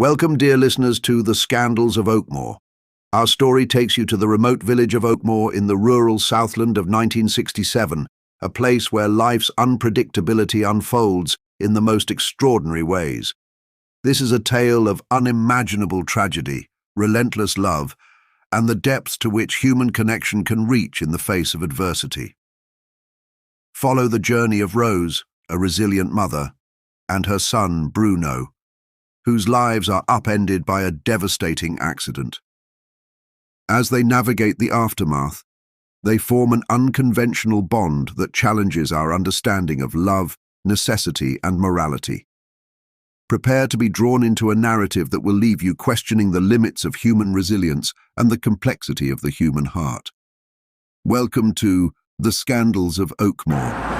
Welcome, dear listeners, to The Scandals of Oakmore. Our story takes you to the remote village of Oakmore in the rural Southland of 1967, a place where life's unpredictability unfolds in the most extraordinary ways. This is a tale of unimaginable tragedy, relentless love, and the depths to which human connection can reach in the face of adversity. Follow the journey of Rose, a resilient mother, and her son, Bruno, whose lives are upended by a devastating accident. As they navigate the aftermath, they form an unconventional bond that challenges our understanding of love, necessity, and morality. Prepare to be drawn into a narrative that will leave you questioning the limits of human resilience and the complexity of the human heart. Welcome to The Scandals of Oakmore.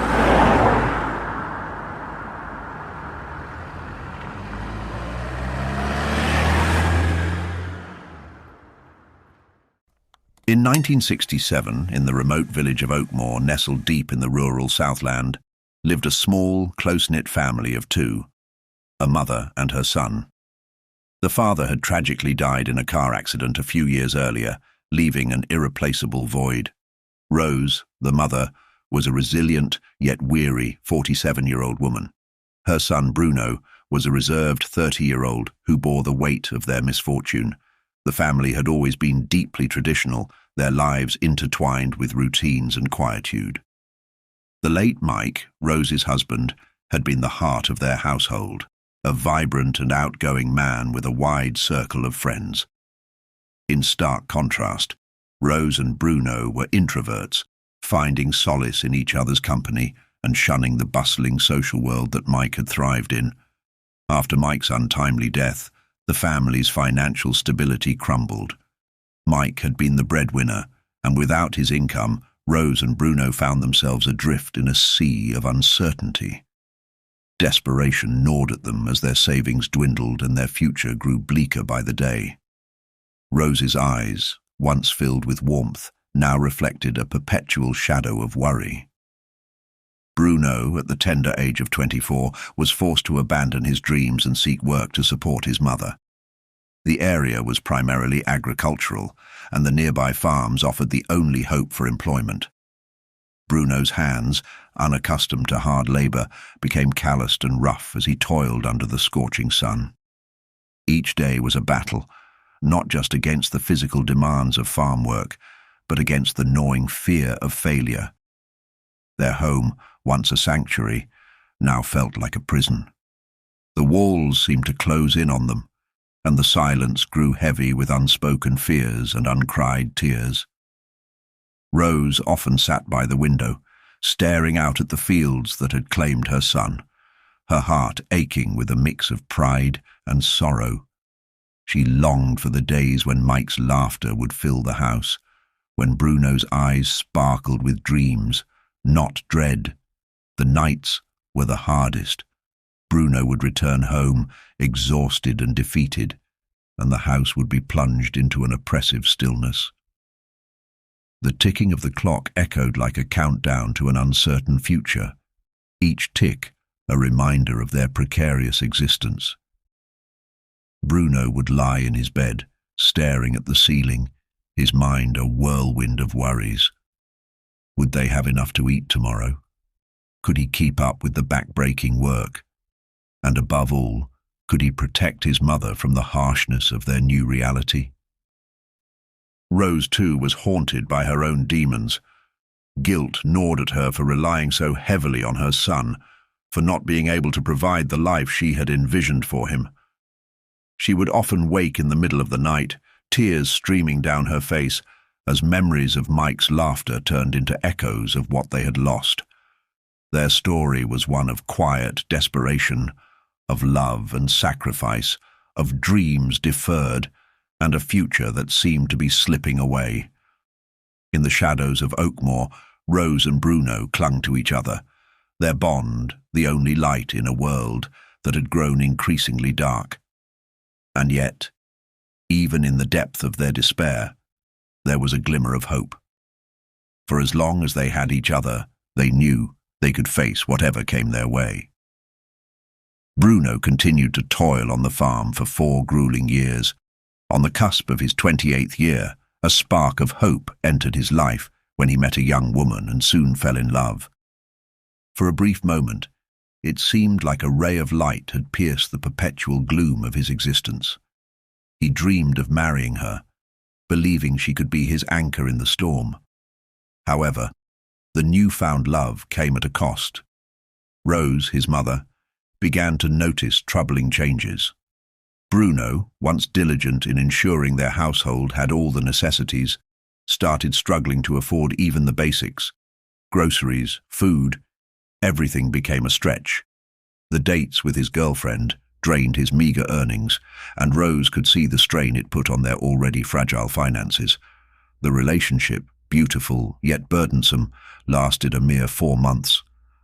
In 1967, in the remote village of Oakmore, nestled deep in the rural Southland, lived a small, close-knit family of two, a mother and her son. The father had tragically died in a car accident a few years earlier, leaving an irreplaceable void. Rose, the mother, was a resilient yet weary 47-year-old woman. Her son, Bruno, was a reserved 30-year-old who bore the weight of their misfortune. The family had always been deeply traditional, their lives intertwined with routines and quietude. The late Mike, Rose's husband, had been the heart of their household, a vibrant and outgoing man with a wide circle of friends. In stark contrast, Rose and Bruno were introverts, finding solace in each other's company and shunning the bustling social world that Mike had thrived in. After Mike's untimely death, the family's financial stability crumbled. Mike had been the breadwinner, and without his income, Rose and Bruno found themselves adrift in a sea of uncertainty. Desperation gnawed at them as their savings dwindled and their future grew bleaker by the day. Rose's eyes, once filled with warmth, now reflected a perpetual shadow of worry. Bruno, at the tender age of 24, was forced to abandon his dreams and seek work to support his mother. The area was primarily agricultural, and the nearby farms offered the only hope for employment. Bruno's hands, unaccustomed to hard labor, became calloused and rough as he toiled under the scorching sun. Each day was a battle, not just against the physical demands of farm work, but against the gnawing fear of failure. Their home, once a sanctuary, now felt like a prison. The walls seemed to close in on them, and the silence grew heavy with unspoken fears and uncried tears. Rose often sat by the window, staring out at the fields that had claimed her son, her heart aching with a mix of pride and sorrow. She longed for the days when Mike's laughter would fill the house, when Bruno's eyes sparkled with dreams, not dread. The nights were the hardest. Bruno would return home, exhausted and defeated, and the house would be plunged into an oppressive stillness. The ticking of the clock echoed like a countdown to an uncertain future, each tick a reminder of their precarious existence. Bruno would lie in his bed, staring at the ceiling, his mind a whirlwind of worries. Would they have enough to eat tomorrow? Could he keep up with the back-breaking work? And above all, could he protect his mother from the harshness of their new reality? Rose, too, was haunted by her own demons. Guilt gnawed at her for relying so heavily on her son, for not being able to provide the life she had envisioned for him. She would often wake in the middle of the night, tears streaming down her face, as memories of Mike's laughter turned into echoes of what they had lost. Their story was one of quiet desperation, of love and sacrifice, of dreams deferred, and a future that seemed to be slipping away. In the shadows of Oakmore, Rose and Bruno clung to each other, their bond the only light in a world that had grown increasingly dark. And yet, even in the depth of their despair, there was a glimmer of hope. For as long as they had each other, they knew they could face whatever came their way. Bruno continued to toil on the farm for 4 grueling years. On the cusp of his 28th year, a spark of hope entered his life when he met a young woman and soon fell in love. For a brief moment, it seemed like a ray of light had pierced the perpetual gloom of his existence. He dreamed of marrying her, believing she could be his anchor in the storm. However, the newfound love came at a cost. Rose, his mother, began to notice troubling changes. Bruno, once diligent in ensuring their household had all the necessities, started struggling to afford even the basics. Groceries, food, everything became a stretch. The dates with his girlfriend drained his meager earnings, and Rose could see the strain it put on their already fragile finances. The relationship, beautiful yet burdensome, lasted a mere 4 months.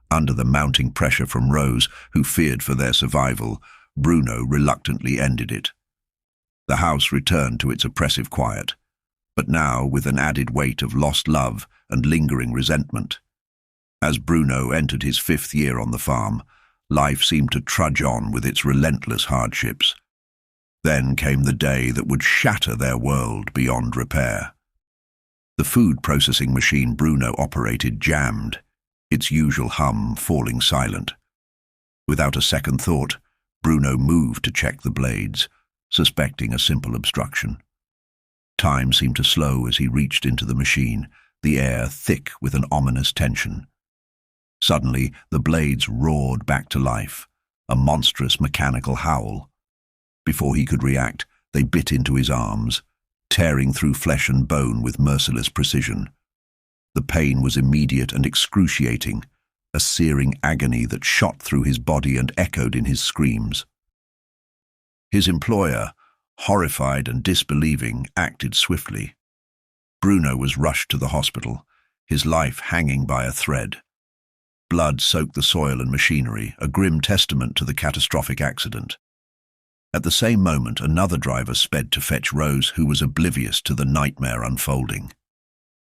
Under the mounting pressure from Rose, who feared for their survival, Bruno reluctantly ended it. The house returned to its oppressive quiet, but now with an added weight of lost love and lingering resentment. As Bruno entered his 5th year on the farm, life seemed to trudge on with its relentless hardships. Then came the day that would shatter their world beyond repair. The food processing machine Bruno operated jammed, its usual hum falling silent. Without a second thought, Bruno moved to check the blades, suspecting a simple obstruction. Time seemed to slow as he reached into the machine, the air thick with an ominous tension. Suddenly, the blades roared back to life, a monstrous mechanical howl. Before he could react, they bit into his arms, tearing through flesh and bone with merciless precision. The pain was immediate and excruciating, a searing agony that shot through his body and echoed in his screams. His employer, horrified and disbelieving, acted swiftly. Bruno was rushed to the hospital, his life hanging by a thread. Blood soaked the soil and machinery, a grim testament to the catastrophic accident. At the same moment, another driver sped to fetch Rose, who was oblivious to the nightmare unfolding.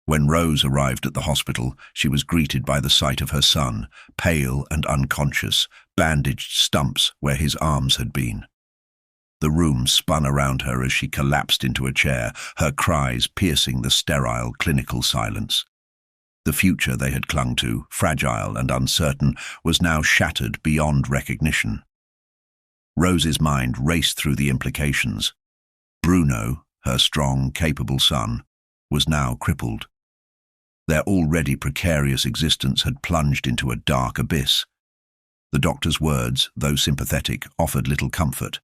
When Rose arrived at the hospital, she was greeted by the sight of her son, pale and unconscious, bandaged stumps where his arms had been. The room spun around her as she collapsed into a chair, her cries piercing the sterile clinical silence. The future they had clung to, fragile and uncertain, was now shattered beyond recognition. Rose's mind raced through the implications. Bruno, her strong, capable son, was now crippled. Their already precarious existence had plunged into a dark abyss. The doctor's words, though sympathetic, offered little comfort.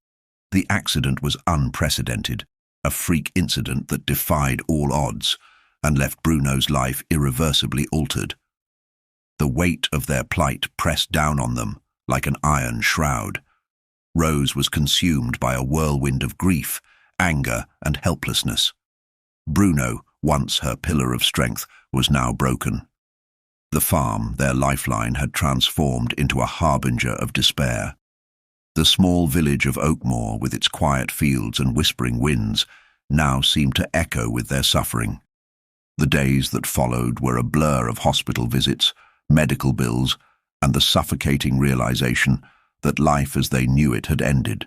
The accident was unprecedented, a freak incident that defied all odds, and left Bruno's life irreversibly altered. The weight of their plight pressed down on them like an iron shroud. Rose was consumed by a whirlwind of grief, anger, and helplessness. Bruno, once her pillar of strength, was now broken. The farm, their lifeline, had transformed into a harbinger of despair. The small village of Oakmore, with its quiet fields and whispering winds, now seemed to echo with their suffering. The days that followed were a blur of hospital visits, medical bills, and the suffocating realization that life as they knew it had ended.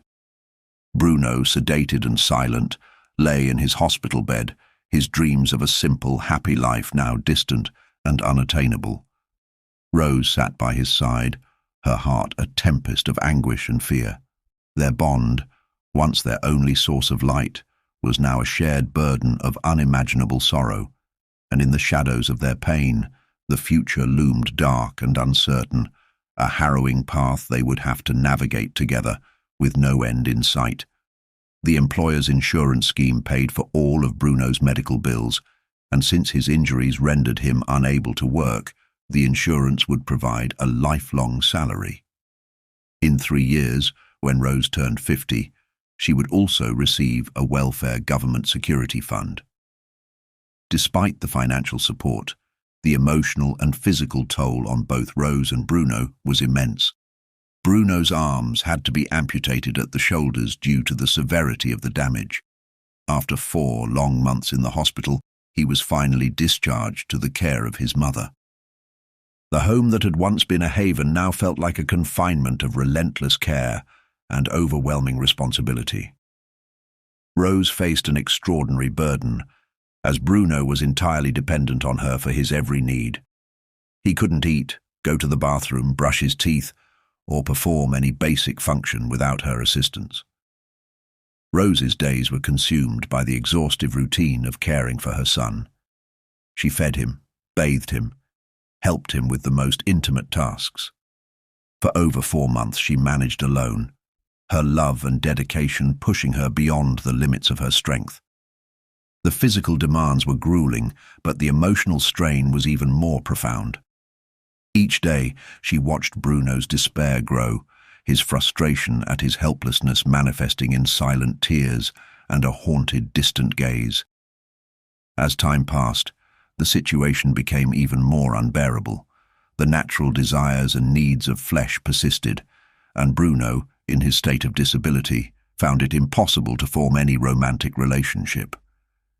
Bruno, sedated and silent, lay in his hospital bed, his dreams of a simple, happy life now distant and unattainable. Rose sat by his side, her heart a tempest of anguish and fear. Their bond, once their only source of light, was now a shared burden of unimaginable sorrow, and in the shadows of their pain, the future loomed dark and uncertain, a harrowing path they would have to navigate together, with no end in sight. The employer's insurance scheme paid for all of Bruno's medical bills, and since his injuries rendered him unable to work, the insurance would provide a lifelong salary. In 3 years, when Rose turned 50, she would also receive a welfare government security fund. Despite the financial support, the emotional and physical toll on both Rose and Bruno was immense. Bruno's arms had to be amputated at the shoulders due to the severity of the damage. After 4 long months in the hospital, he was finally discharged to the care of his mother. The home that had once been a haven now felt like a confinement of relentless care and overwhelming responsibility. Rose faced an extraordinary burden, as Bruno was entirely dependent on her for his every need. He couldn't eat, go to the bathroom, brush his teeth, or perform any basic function without her assistance. Rose's days were consumed by the exhaustive routine of caring for her son. She fed him, bathed him, helped him with the most intimate tasks. For over 4 months she managed alone, her love and dedication pushing her beyond the limits of her strength. The physical demands were grueling, but the emotional strain was even more profound. Each day she watched Bruno's despair grow, his frustration at his helplessness manifesting in silent tears and a haunted, distant gaze. As time passed, the situation became even more unbearable. The natural desires and needs of flesh persisted, and Bruno, in his state of disability, found it impossible to form any romantic relationship.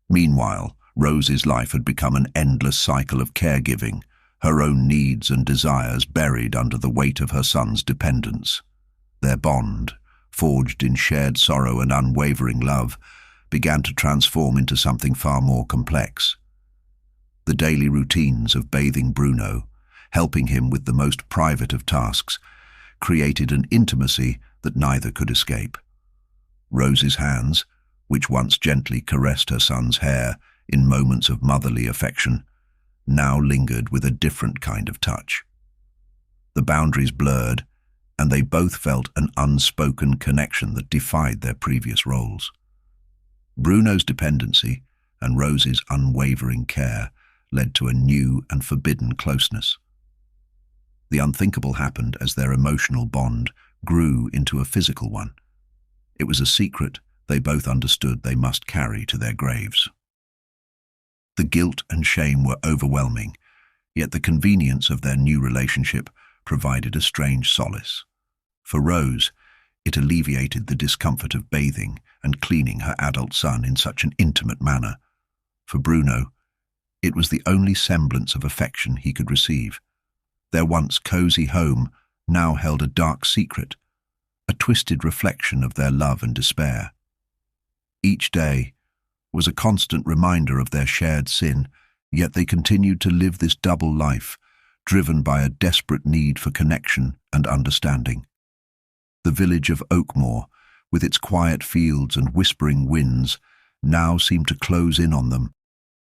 Meanwhile, Rose's life had become an endless cycle of caregiving, her own needs and desires buried under the weight of her son's dependence. Their bond, forged in shared sorrow and unwavering love, began to transform into something far more complex. The daily routines of bathing Bruno, helping him with the most private of tasks, created an intimacy that neither could escape. Rose's hands, which once gently caressed her son's hair in moments of motherly affection, now lingered with a different kind of touch. The boundaries blurred, and they both felt an unspoken connection that defied their previous roles. Bruno's dependency and Rose's unwavering care led to a new and forbidden closeness. The unthinkable happened as their emotional bond grew into a physical one. It was a secret they both understood they must carry to their graves. The guilt and shame were overwhelming, yet the convenience of their new relationship provided a strange solace. For Rose, it alleviated the discomfort of bathing and cleaning her adult son in such an intimate manner. For Bruno, it was the only semblance of affection he could receive. Their once cozy home now held a dark secret, a twisted reflection of their love and despair. Each day was a constant reminder of their shared sin, yet they continued to live this double life, driven by a desperate need for connection and understanding. The village of Oakmore, with its quiet fields and whispering winds, now seemed to close in on them,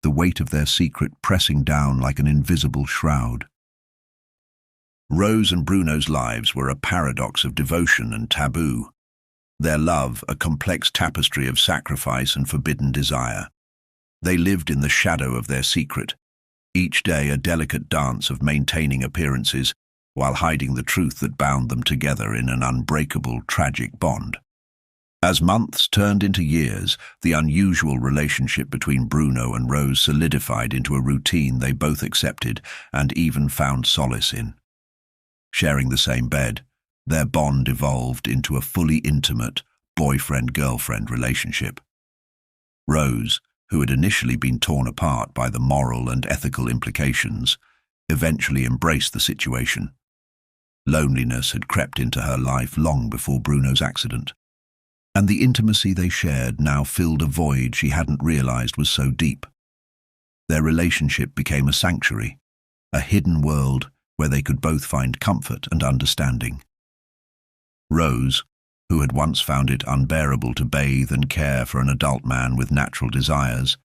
the weight of their secret pressing down like an invisible shroud. Rose and Bruno's lives were a paradox of devotion and taboo, their love a complex tapestry of sacrifice and forbidden desire. They lived in the shadow of their secret, each day a delicate dance of maintaining appearances while hiding the truth that bound them together in an unbreakable, tragic bond. As months turned into years, the unusual relationship between Bruno and Rose solidified into a routine they both accepted and even found solace in. Sharing the same bed, their bond evolved into a fully intimate boyfriend-girlfriend relationship. Rose, who had initially been torn apart by the moral and ethical implications, eventually embraced the situation. Loneliness had crept into her life long before Bruno's accident, and the intimacy they shared now filled a void she hadn't realized was so deep. Their relationship became a sanctuary, a hidden world where they could both find comfort and understanding. Rose, who had once found it unbearable to bathe and care for an adult man with natural desires,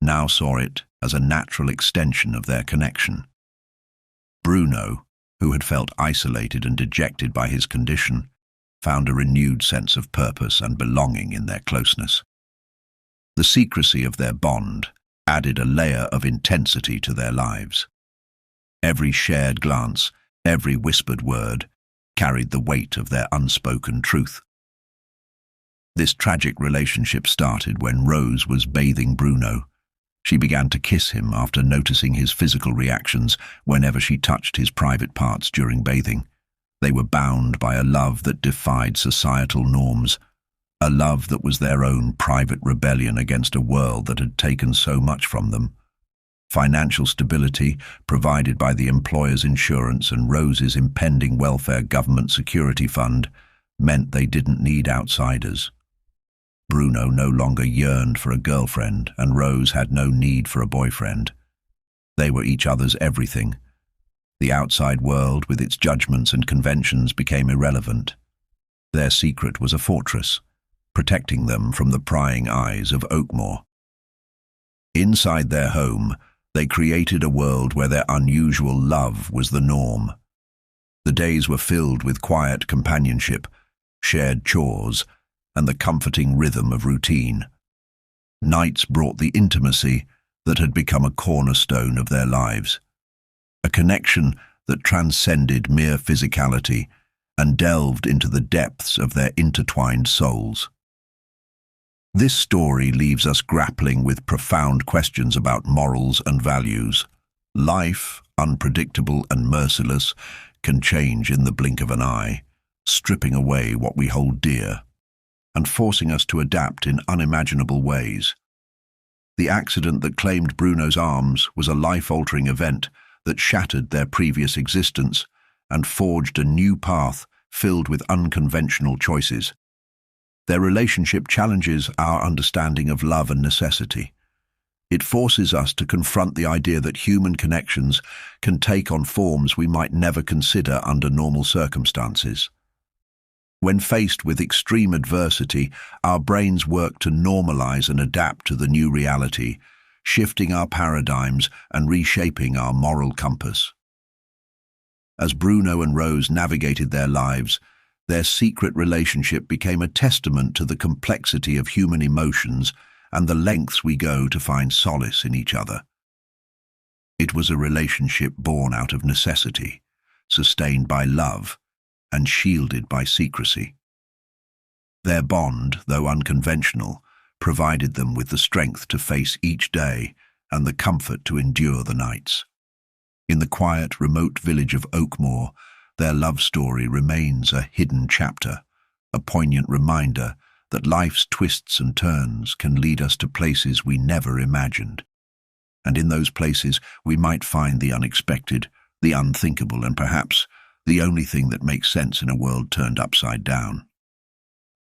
now saw it as a natural extension of their connection. Bruno, who had felt isolated and dejected by his condition, found a renewed sense of purpose and belonging in their closeness. The secrecy of their bond added a layer of intensity to their lives. Every shared glance, every whispered word, carried the weight of their unspoken truth. This tragic relationship started when Rose was bathing Bruno. She began to kiss him after noticing his physical reactions whenever she touched his private parts during bathing. They were bound by a love that defied societal norms, a love that was their own private rebellion against a world that had taken so much from them. Financial stability, provided by the employer's insurance and Rose's impending welfare government security fund, meant they didn't need outsiders. Bruno no longer yearned for a girlfriend, and Rose had no need for a boyfriend. They were each other's everything. The outside world, with its judgments and conventions, became irrelevant. Their secret was a fortress, protecting them from the prying eyes of Oakmore. Inside their home, they created a world where their unusual love was the norm. The days were filled with quiet companionship, shared chores, and the comforting rhythm of routine. Nights brought the intimacy that had become a cornerstone of their lives, a connection that transcended mere physicality and delved into the depths of their intertwined souls. This story leaves us grappling with profound questions about morals and values. Life, unpredictable and merciless, can change in the blink of an eye, stripping away what we hold dear, and forcing us to adapt in unimaginable ways. The accident that claimed Bruno's arms was a life-altering event that shattered their previous existence and forged a new path filled with unconventional choices. Their relationship challenges our understanding of love and necessity. It forces us to confront the idea that human connections can take on forms we might never consider under normal circumstances. When faced with extreme adversity, our brains work to normalize and adapt to the new reality, shifting our paradigms and reshaping our moral compass. As Bruno and Rose navigated their lives, their secret relationship became a testament to the complexity of human emotions and the lengths we go to find solace in each other. It was a relationship born out of necessity, sustained by love, and shielded by secrecy. Their bond, though unconventional, provided them with the strength to face each day and the comfort to endure the nights. In the quiet, remote village of Oakmore, their love story remains a hidden chapter, a poignant reminder that life's twists and turns can lead us to places we never imagined. And in those places, we might find the unexpected, the unthinkable, and perhaps the only thing that makes sense in a world turned upside down.